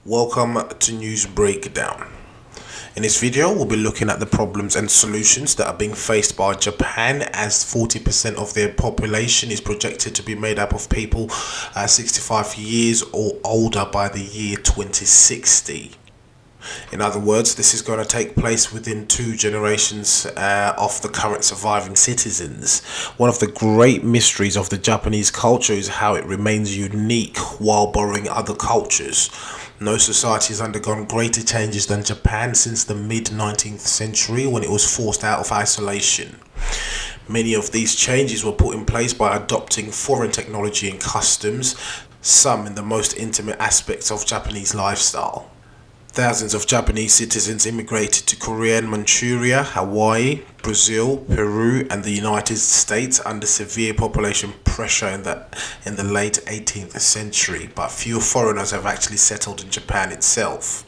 Welcome to News Breakdown. In this video, we'll be looking at the problems and solutions that are being faced by Japan, as 40% of their population is projected to be made up of people 65 years or older by the year 2060. In other words, this is going to take place within 2 generations of the current surviving citizens. One of the great mysteries of the Japanese culture is how it remains unique while borrowing other cultures. No society has undergone greater changes than Japan since the mid-19th century, when it was forced out of isolation. Many of these changes were put in place by adopting foreign technology and customs, some in the most intimate aspects of Japanese lifestyle. Thousands of Japanese citizens immigrated to Korea and Manchuria, Hawaii, Brazil, Peru, and the United States under severe population pressure in the late 18th century, but few foreigners have actually settled in Japan itself.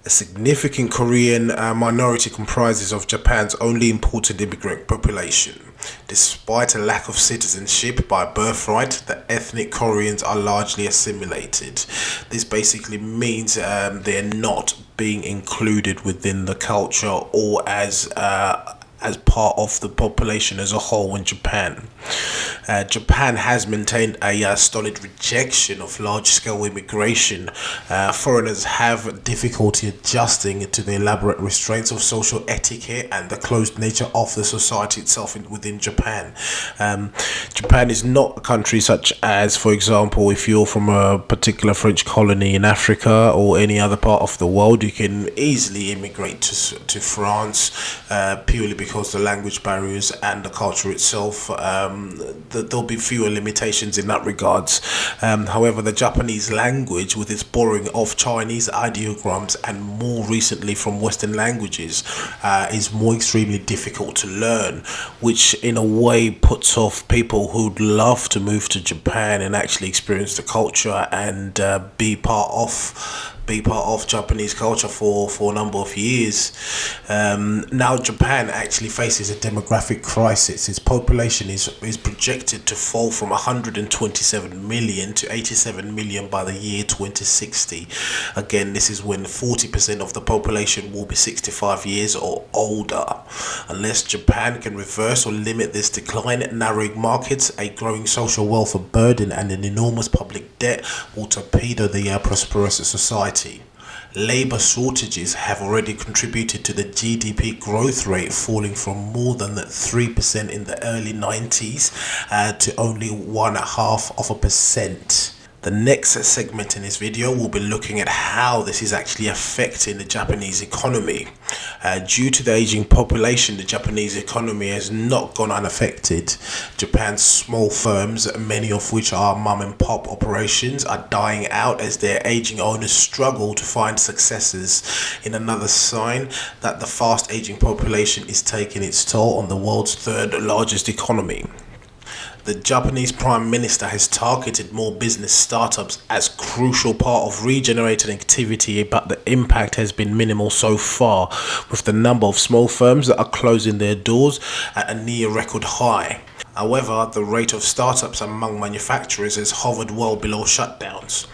A significant Korean minority comprises of Japan's only imported immigrant population. Despite a lack of citizenship by birthright, the ethnic Koreans are largely assimilated. This basically means they're not being included within the culture or as part of the population as a whole in Japan. Japan has maintained a solid rejection of large-scale immigration. Foreigners have difficulty adjusting to the elaborate restraints of social etiquette and the closed nature of the society itself within Japan. Japan is not a country such as, for example, if you're from a particular French colony in Africa or any other part of the world, you can easily immigrate to France purely because the language barriers and the culture itself, there'll be fewer limitations in that regards. However, the Japanese language, with its borrowing of Chinese ideograms and more recently from Western languages, is more extremely difficult to learn, which in a way puts off people who'd love to move to Japan and actually experience the culture and be part of Japanese culture for a number of years. Now Japan actually faces a demographic crisis. Its population is projected to fall from 127 million to 87 million by the year 2060. Again, this is when 40% of the population will be 65 years or older. Unless Japan can reverse or limit this decline, narrowing markets, a growing social welfare burden, and an enormous public debt will torpedo the prosperous society. Labour shortages have already contributed to the GDP growth rate falling from more than 3% in the early 90s to only 0.5%. The next segment in this video will be looking at how this is actually affecting the Japanese economy. Due to the aging population, the Japanese economy has not gone unaffected. Japan's small firms, many of which are mom and pop operations, are dying out as their aging owners struggle to find successors, in another sign that the fast aging population is taking its toll on the world's third largest economy. The Japanese Prime Minister has targeted more business startups as crucial part of regenerating activity, but the impact has been minimal so far, with the number of small firms that are closing their doors at a near record high. However, the rate of startups among manufacturers has hovered well below shutdowns.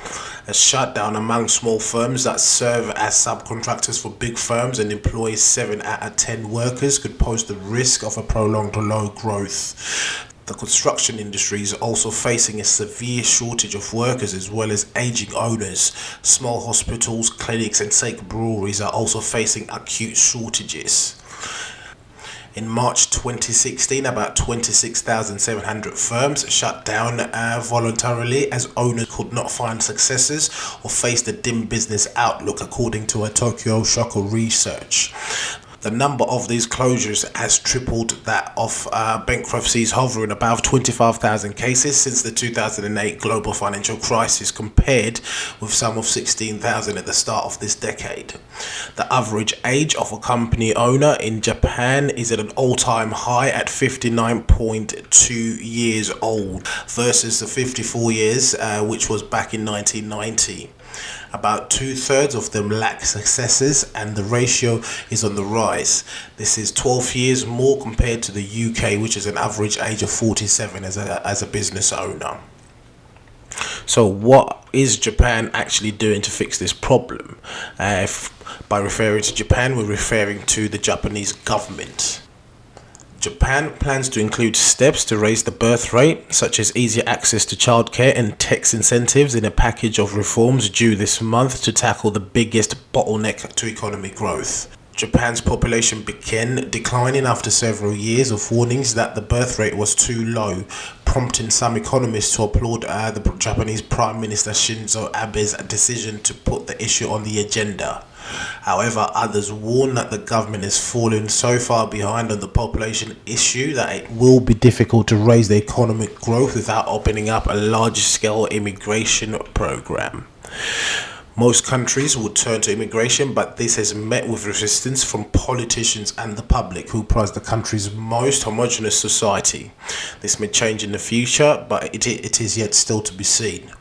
A shutdown among small firms that serve as subcontractors for big firms and employ 7 out of 10 workers could pose the risk of a prolonged low growth. The construction industry is also facing a severe shortage of workers as well as aging owners. Small hospitals, clinics, and sake breweries are also facing acute shortages. In March 2016, about 26,700 firms shut down voluntarily as owners could not find successors or faced a dim business outlook, according to a Tokyo Shoko research. The number of these closures has tripled that of bankruptcies, hovering above 25,000 cases since the 2008 global financial crisis, compared with some of 16,000 at the start of this decade. The average age of a company owner in Japan is at an all-time high at 59.2 years old versus the 54 years which was back in 1990. About 2/3 of them lack successors, and the ratio is on the rise. This is 12 years more compared to the UK, which is an average age of 47 as a business owner. So what is Japan actually doing to fix this problem? By referring to Japan, we're referring to the Japanese government. Japan plans to include steps to raise the birth rate, such as easier access to childcare and tax incentives, in a package of reforms due this month to tackle the biggest bottleneck to economic growth. Japan's population began declining after several years of warnings that the birth rate was too low, prompting some economists to applaud the Japanese Prime Minister Shinzo Abe's decision to put the issue on the agenda. However, others warn that the government has fallen so far behind on the population issue that it will be difficult to raise the economic growth without opening up a large-scale immigration program. Most countries would turn to immigration, but this has met with resistance from politicians and the public, who prize the country's most homogeneous society. This may change in the future, but it is yet still to be seen.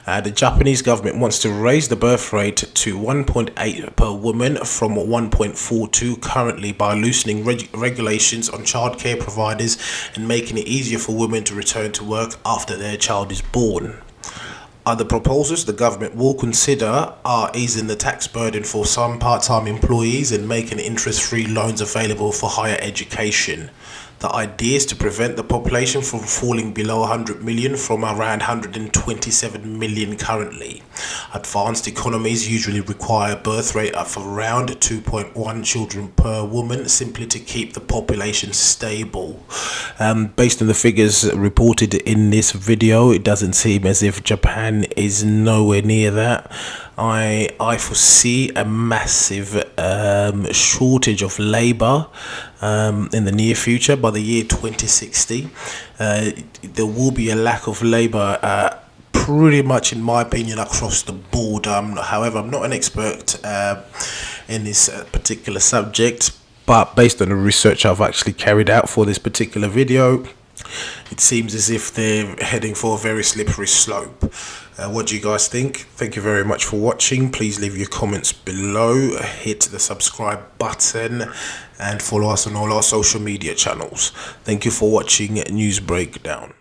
The Japanese government wants to raise the birth rate to 1.8 per woman from 1.42 currently by loosening regulations on childcare providers and making it easier for women to return to work after their child is born. Other proposals the government will consider are easing the tax burden for some part-time employees and making interest-free loans available for higher education. The idea is to prevent the population from falling below 100 million from around 127 million currently. Advanced economies usually require a birth rate of around 2.1 children per woman simply to keep the population stable. Based on the figures reported in this video, it doesn't seem as if Japan is nowhere near that. I foresee a massive shortage of labor in the near future. By the year 2060, there will be a lack of labor pretty much, in my opinion, across the board. However, I'm not an expert in this particular subject, but based on the research I've actually carried out for this particular video, it seems as if they're heading for a very slippery slope. What do you guys think? Thank you very much for watching. Please leave your comments below, hit the subscribe button, and follow us on all our social media channels. Thank you for watching News Breakdown.